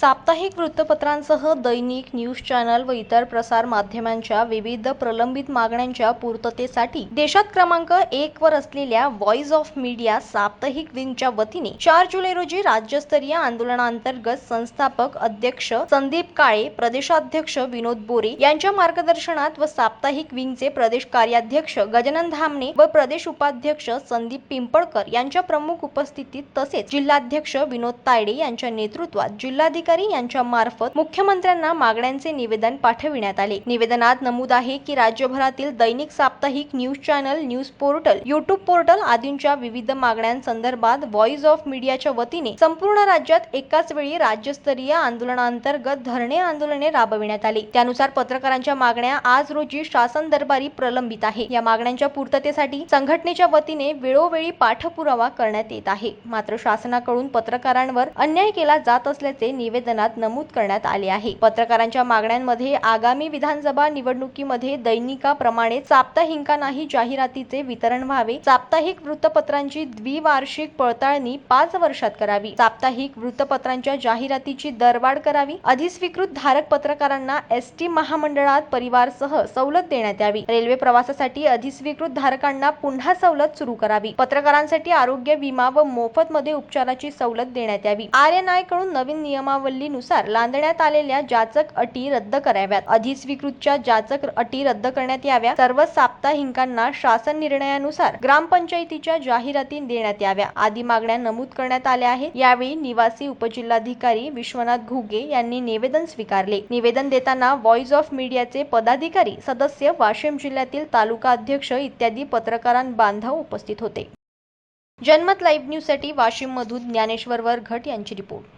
साप्ताहिक वृत्तपत्रांसह दैनिक news channel व इतर प्रसार माध्यमांच्या विविध प्रलंबित मागण्यांच्या पूर्ततेसाठी देशात क्रमांक 1 वर असलेल्या व्हॉइस ऑफ मीडिया साप्ताहिक विंगच्या वतीने 4 जुलै रोजी राज्यस्तरीय आंदोलनांतर्गत संस्थापक अध्यक्ष संदीप काळे, प्रदेशाध्यक्ष विनोद बोरे यांच्या मार्गदर्शनात व साप्ताहिक विंगचे प्रदेश कार्याध्यक्ष गजानन धामणे व प्रदेश उपाध्यक्ष संदीप पिंपळकर यांच्या प्रमुख उपस्थितीत तसेच जिल्हाध्यक्ष विनोद तायडे यांच्या नेतृत्वात जिल्हाधिकारी यांच्या मार्फत मुख्यमंत्र्यांना मागण्यांचे निवेदन पाठविण्यात आले। निवेदनात नमूद आहे की राज्यभरातील दैनिक साप्ताहिक news channel, news portal, YouTube portal आदींच्या विविध मागण्यांसंदर्भात व्हॉइस ऑफ मीडियाच्या वतीने संपूर्ण राज्यात एकाच वेळी राज्यस्तरीय आंदोलनांतर्गत धरणे आंदोलने राबविण्यात आली। त्यानुसार पत्रकारांच्या मागण्या आज रोजी शासन दरबारी प्रलंबित आहे। या मागण्यांच्या पूर्ततेसाठी संघटनेच्या वतीने वेळोवेळी पाठपुरावा करण्यात येत आहे। मात्र शासनाकडून पत्रकारांवर अन्याय केला जात असल्याचे निवेदनात नमूद करण्यात आले आहे। पत्रकारांच्या मागण्यांमध्ये आगामी विधानसभा निवडणुकीमध्ये दैनिकाप्रमाणे साप्ताहिकांनाही जाहिरातीचे वितरण व्हावे, साप्ताहिक वृत्तपत्रांची द्विवार्षिक पडताळणी 5 वर्षात करावी, साप्ताहिक वृत्तपत्रांच्या जाहिरातीची दरवाढ करावी, अधिस्वीकृत धारक पत्रकारांना एसटी महामंडळात परिवारसह सवलत देण्यात यावी, रेल्वे प्रवासासाठी अधिस्वीकृत धारकांना पुन्हा सवलत सुरू करावी, पत्रकारांसाठी आरोग्य विमा व मोफत मध्ये उपचाराची सवलत देण्यात यावी, RNI कडून नवीन नियमावलीनुसार लादण्यात आलेल्या जाचक अटी रद्द कराव्यात, अधिस्वीकृतच्या जाचक अटी रद्द करण्यात याव्या, सर्व साप्ताहिकांना शासन निर्णयानुसार ग्रामपंचायतीच्या जाहिराती देण्यात याव्या आदी मागण्या नमूद करण्यात आल्या आहेत। यावेळी निवासी उपजिल्हाधिकारी विश्वनाथ घुगे यांनी निवेदन स्वीकारले। निवेदन देताना व्हॉइस ऑफ मीडियाचे पदाधिकारी, सदस्य, वाशिम जिल्ह्यातील तालुका अध्यक्ष इत्यादी पत्रकारांबांधव उपस्थित होते। जनमत लाईव्ह न्यूज साठी वाशिम मधून ज्ञानेश्वर वरघट यांची रिपोर्ट।